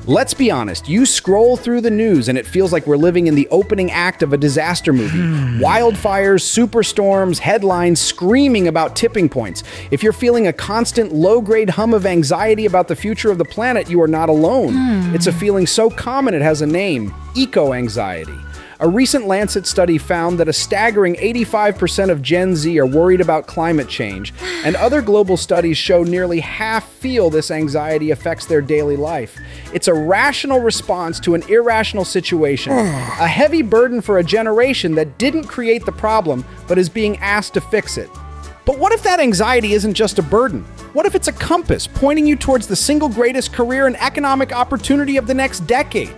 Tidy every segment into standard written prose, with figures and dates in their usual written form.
Let's be honest, you scroll through the news and it feels like we're living in the opening act of a disaster movie. Wildfires, superstorms, headlines screaming about tipping points. If you're feeling a constant low-grade hum of anxiety about the future of the planet, you are not alone. It's a feeling so common it has a name: eco-anxiety. A recent Lancet study found that a staggering 85% of Gen Z are worried about climate change, and other global studies show nearly half feel this anxiety affects their daily life. It's a rational response to an irrational situation, a heavy burden for a generation that didn't create the problem, but is being asked to fix it. But what if that anxiety isn't just a burden? What if it's a compass pointing you towards the single greatest career and economic opportunity of the next decade?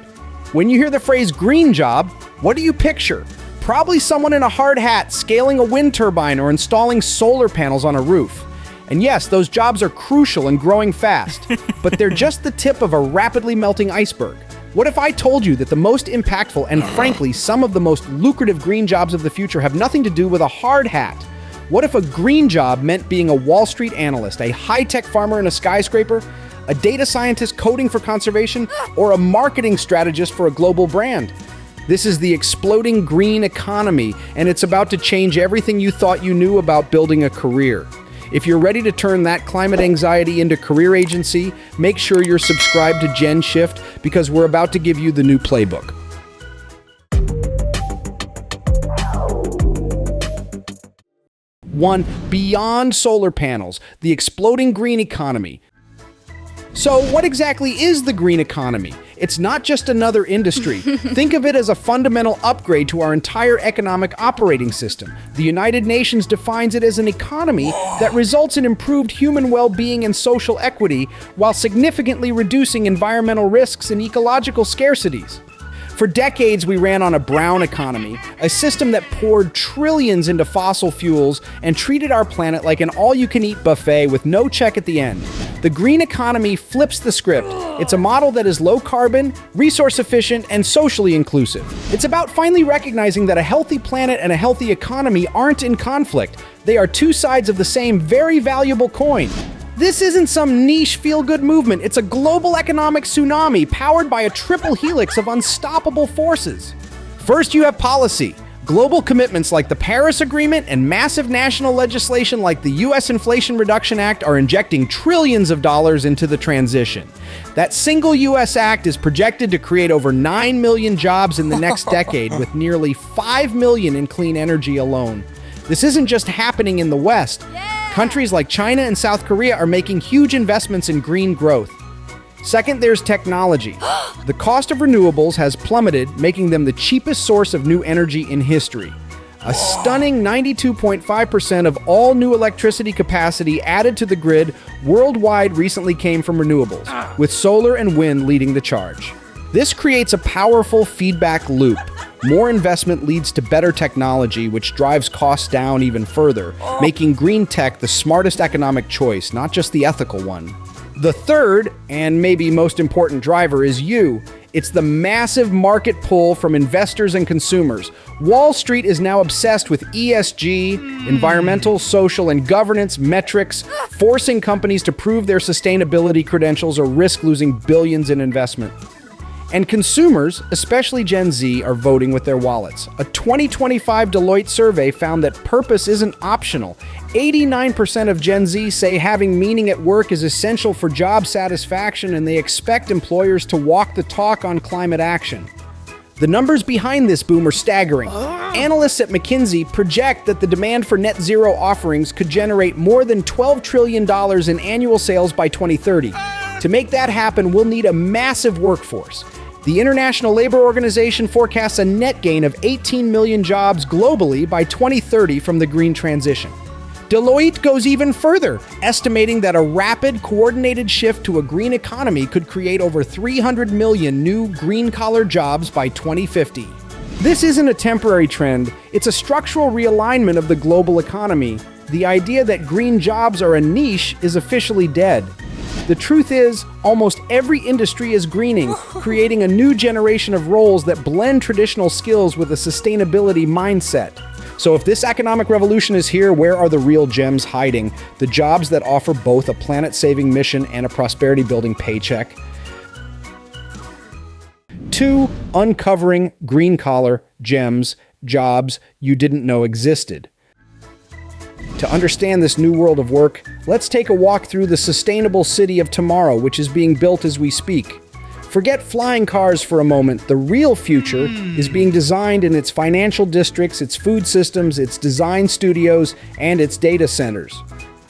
When you hear the phrase green job, what do you picture? Probably someone in a hard hat scaling a wind turbine or installing solar panels on a roof. And yes, those jobs are crucial and growing fast, but they're just the tip of a rapidly melting iceberg. What if I told you that the most impactful and frankly some of the most lucrative green jobs of the future have nothing to do with a hard hat? What if a green job meant being a Wall Street analyst, a high-tech farmer in a skyscraper, a data scientist coding for conservation, or a marketing strategist for a global brand? This is the exploding green economy, and it's about to change everything you thought you knew about building a career. If you're ready to turn that climate anxiety into career agency, make sure you're subscribed to GENSHIFT because we're about to give you the new playbook. 1. Beyond solar panels, the exploding green economy. So what exactly is the green economy? It's not just another industry. Think of it as a fundamental upgrade to our entire economic operating system. The United Nations defines it as an economy that results in improved human well-being and social equity while significantly reducing environmental risks and ecological scarcities. For decades, we ran on a brown economy, a system that poured trillions into fossil fuels and treated our planet like an all-you-can-eat buffet with no check at the end. The green economy flips the script. It's a model that is low carbon, resource efficient, and socially inclusive. It's about finally recognizing that a healthy planet and a healthy economy aren't in conflict. They are two sides of the same very valuable coin. This isn't some niche feel-good movement. It's a global economic tsunami powered by a triple helix of unstoppable forces. First, you have policy. Global commitments like the Paris Agreement and massive national legislation like the U.S. Inflation Reduction Act are injecting trillions of dollars into the transition. That single U.S. act is projected to create over 9 million jobs in the next decade, with nearly 5 million in clean energy alone. This isn't just happening in the West. Countries like China and South Korea are making huge investments in green growth. Second, there's technology. The cost of renewables has plummeted, making them the cheapest source of new energy in history. A stunning 92.5% of all new electricity capacity added to the grid worldwide recently came from renewables, with solar and wind leading the charge. This creates a powerful feedback loop. More investment leads to better technology, which drives costs down even further, making green tech the smartest economic choice, not just the ethical one. The third, and maybe most important driver, is you. It's the massive market pull from investors and consumers. Wall Street is now obsessed with ESG, environmental, social, and governance metrics, forcing companies to prove their sustainability credentials or risk losing billions in investment. And consumers, especially Gen Z, are voting with their wallets. A 2025 Deloitte survey found that purpose isn't optional. 89% of Gen Z say having meaning at work is essential for job satisfaction, and they expect employers to walk the talk on climate action. The numbers behind this boom are staggering. Analysts at McKinsey project that the demand for net zero offerings could generate more than $12 trillion in annual sales by 2030. To make that happen, we'll need a massive workforce. The International Labor Organization forecasts a net gain of 18 million jobs globally by 2030 from the green transition. Deloitte goes even further, estimating that a rapid, coordinated shift to a green economy could create over 300 million new green-collar jobs by 2050. This isn't a temporary trend, it's a structural realignment of the global economy. The idea that green jobs are a niche is officially dead. The truth is, almost every industry is greening, creating a new generation of roles that blend traditional skills with a sustainability mindset. So if this economic revolution is here, where are the real gems hiding? The jobs that offer both a planet-saving mission and a prosperity-building paycheck? 2, uncovering green-collar gems, jobs you didn't know existed. To understand this new world of work, let's take a walk through the sustainable city of tomorrow, which is being built as we speak. Forget flying cars for a moment. The real future is being designed in its financial districts, its food systems, its design studios, and its data centers.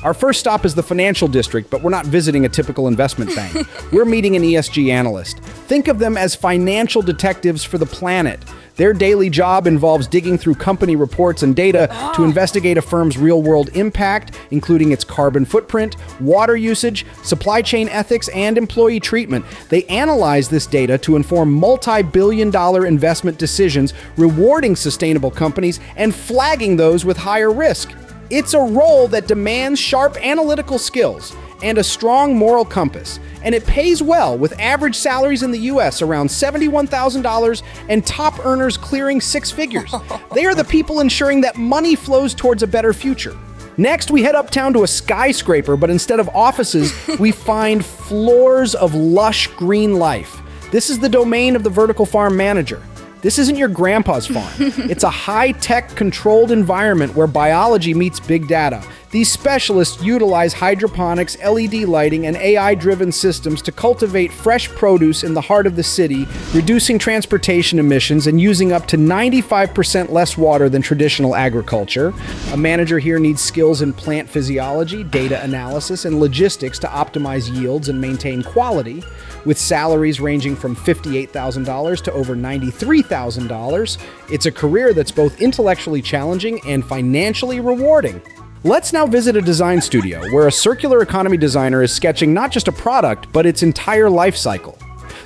Our first stop is the financial district, but we're not visiting a typical investment bank. We're meeting an ESG analyst. Think of them as financial detectives for the planet. Their daily job involves digging through company reports and data to investigate a firm's real-world impact, including its carbon footprint, water usage, supply chain ethics, and employee treatment. They analyze this data to inform multi-billion-dollar investment decisions, rewarding sustainable companies and flagging those with higher risk. It's a role that demands sharp analytical skills and a strong moral compass, and it pays well, with average salaries in the US around $71,000 and top earners clearing 6 figures. They are the people ensuring that money flows towards a better future. Next, we head uptown to a skyscraper, but instead of offices, we find floors of lush green life. This is the domain of the vertical farm manager. This isn't your grandpa's farm. It's a high-tech controlled environment where biology meets big data. These specialists utilize hydroponics, LED lighting, and AI-driven systems to cultivate fresh produce in the heart of the city, reducing transportation emissions and using up to 95% less water than traditional agriculture. A manager here needs skills in plant physiology, data analysis, and logistics to optimize yields and maintain quality, with salaries ranging from $58,000 to over $93,000. It's a career that's both intellectually challenging and financially rewarding. Let's now visit a design studio where a circular economy designer is sketching not just a product, but its entire life cycle.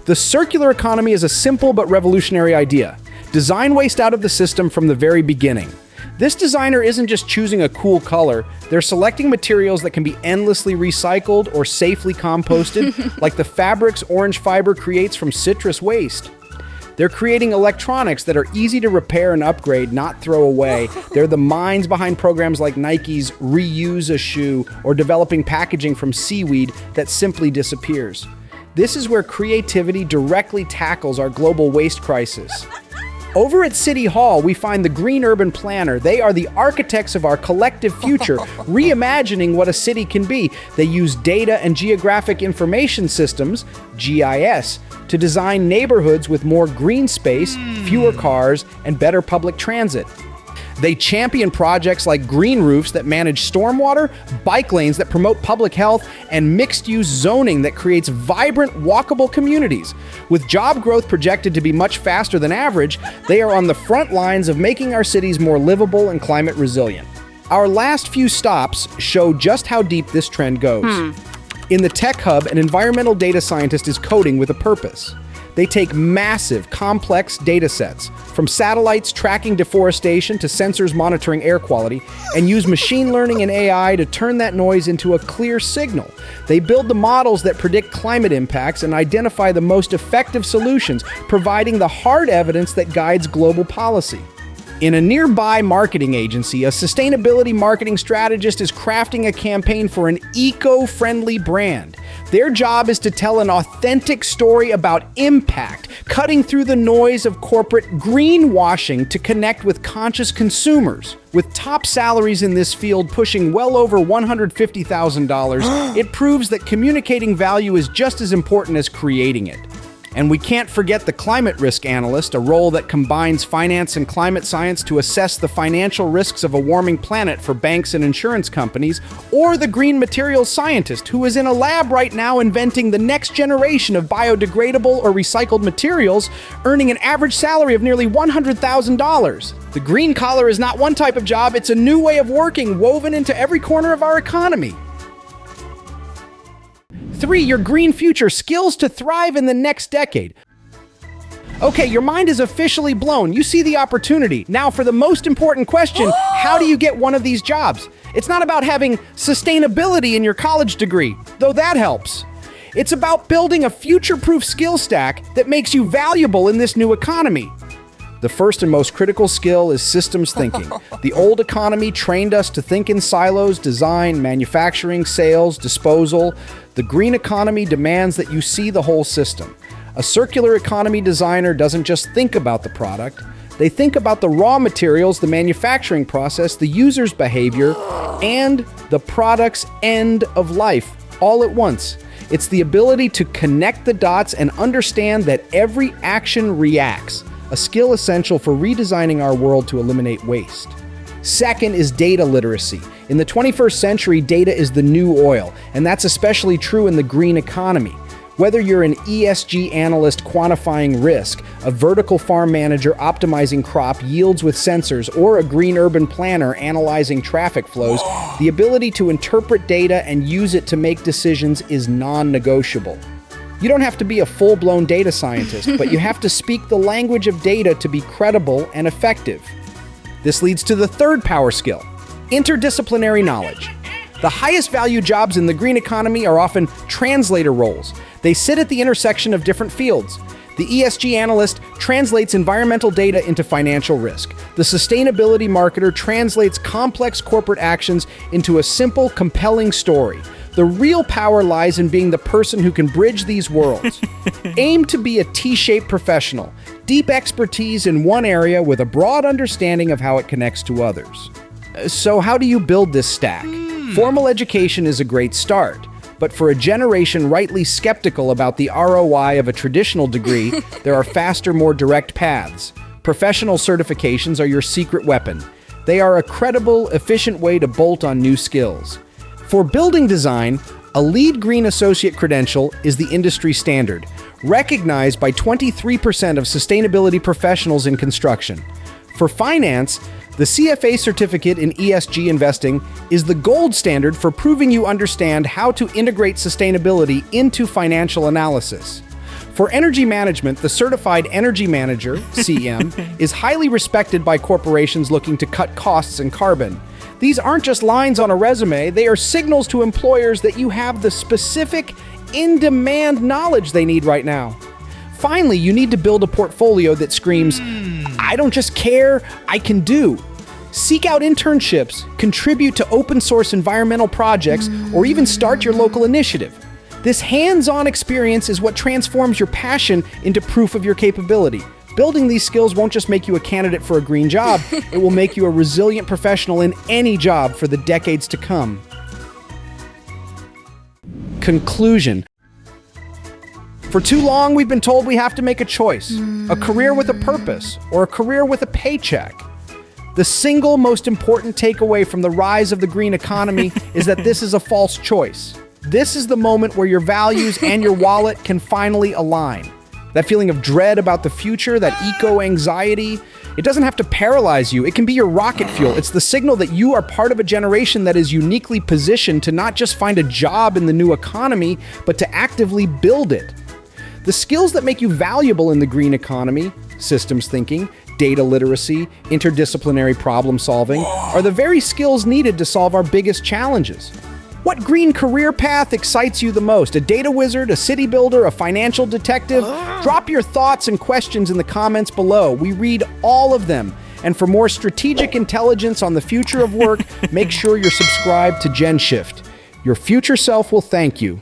The circular economy is a simple but revolutionary idea. Design waste out of the system from the very beginning. This designer isn't just choosing a cool color, they're selecting materials that can be endlessly recycled or safely composted, like the fabrics orange fiber creates from citrus waste. They're creating electronics that are easy to repair and upgrade, not throw away. They're the minds behind programs like Nike's Reuse a Shoe or developing packaging from seaweed that simply disappears. This is where creativity directly tackles our global waste crisis. Over at City Hall, we find the Green Urban Planner. They are the architects of our collective future, reimagining what a city can be. They use data and geographic information systems, GIS, to design neighborhoods with more green space, fewer cars, and better public transit. They champion projects like green roofs that manage stormwater, bike lanes that promote public health, and mixed-use zoning that creates vibrant, walkable communities. With job growth projected to be much faster than average, they are on the front lines of making our cities more livable and climate resilient. Our last few stops show just how deep this trend goes. In the Tech Hub, an environmental data scientist is coding with a purpose. They take massive, complex data sets, from satellites tracking deforestation to sensors monitoring air quality, and use machine learning and AI to turn that noise into a clear signal. They build the models that predict climate impacts and identify the most effective solutions, providing the hard evidence that guides global policy. In a nearby marketing agency, a sustainability marketing strategist is crafting a campaign for an eco-friendly brand. Their job is to tell an authentic story about impact, cutting through the noise of corporate greenwashing to connect with conscious consumers. With top salaries in this field pushing well over $150,000, it proves that communicating value is just as important as creating it. And we can't forget the climate risk analyst, a role that combines finance and climate science to assess the financial risks of a warming planet for banks and insurance companies, or the green materials scientist, who is in a lab right now inventing the next generation of biodegradable or recycled materials, earning an average salary of nearly $100,000. The green collar is not one type of job, it's a new way of working woven into every corner of our economy. 3, your green future, skills to thrive in the next decade. Okay, your mind is officially blown. You see the opportunity. Now for the most important question, how do you get one of these jobs? It's not about having sustainability in your college degree, though that helps. It's about building a future-proof skill stack that makes you valuable in this new economy. The first and most critical skill is systems thinking. The old economy trained us to think in silos: design, manufacturing, sales, disposal. The green economy demands that you see the whole system. A circular economy designer doesn't just think about the product, they think about the raw materials, the manufacturing process, the user's behavior, and the product's end of life all at once. It's the ability to connect the dots and understand that every action reacts, a skill essential for redesigning our world to eliminate waste. Second is data literacy. In the 21st century, data is the new oil, and that's especially true in the green economy. Whether you're an ESG analyst quantifying risk, a vertical farm manager optimizing crop yields with sensors, or a green urban planner analyzing traffic flows, the ability to interpret data and use it to make decisions is non-negotiable. You don't have to be a full-blown data scientist, but you have to speak the language of data to be credible and effective. This leads to the third power skill, interdisciplinary knowledge. The highest value jobs in the green economy are often translator roles. They sit at the intersection of different fields. The ESG analyst translates environmental data into financial risk. The sustainability marketer translates complex corporate actions into a simple, compelling story. The real power lies in being the person who can bridge these worlds. Aim to be a T-shaped professional, deep expertise in one area with a broad understanding of how it connects to others. So how do you build this stack? Formal education is a great start, but for a generation rightly skeptical about the ROI of a traditional degree, there are faster, more direct paths. Professional certifications are your secret weapon. They are a credible, efficient way to bolt on new skills. For building design, a LEED Green Associate credential is the industry standard, recognized by 23% of sustainability professionals in construction. For finance, the CFA certificate in ESG investing is the gold standard for proving you understand how to integrate sustainability into financial analysis. For energy management, the Certified Energy Manager, CEM, is highly respected by corporations looking to cut costs and carbon. These aren't just lines on a resume, they are signals to employers that you have the specific, in-demand knowledge they need right now. Finally, you need to build a portfolio that screams, I don't just care, I can do. Seek out internships, contribute to open source environmental projects, or even start your local initiative. This hands-on experience is what transforms your passion into proof of your capability. Building these skills won't just make you a candidate for a green job, it will make you a resilient professional in any job for the decades to come. Conclusion. For too long, we've been told we have to make a choice, a career with a purpose, or a career with a paycheck. The single most important takeaway from the rise of the green economy is that this is a false choice. This is the moment where your values and your wallet can finally align. That feeling of dread about the future, that eco-anxiety, it doesn't have to paralyze you. It can be your rocket fuel. It's the signal that you are part of a generation that is uniquely positioned to not just find a job in the new economy, but to actively build it. The skills that make you valuable in the green economy, systems thinking, data literacy, interdisciplinary problem solving, are the very skills needed to solve our biggest challenges. What green career path excites you the most? A data wizard, a city builder, a financial detective? Drop your thoughts and questions in the comments below. We read all of them. And for more strategic intelligence on the future of work, make sure you're subscribed to GENSHIFT. Your future self will thank you.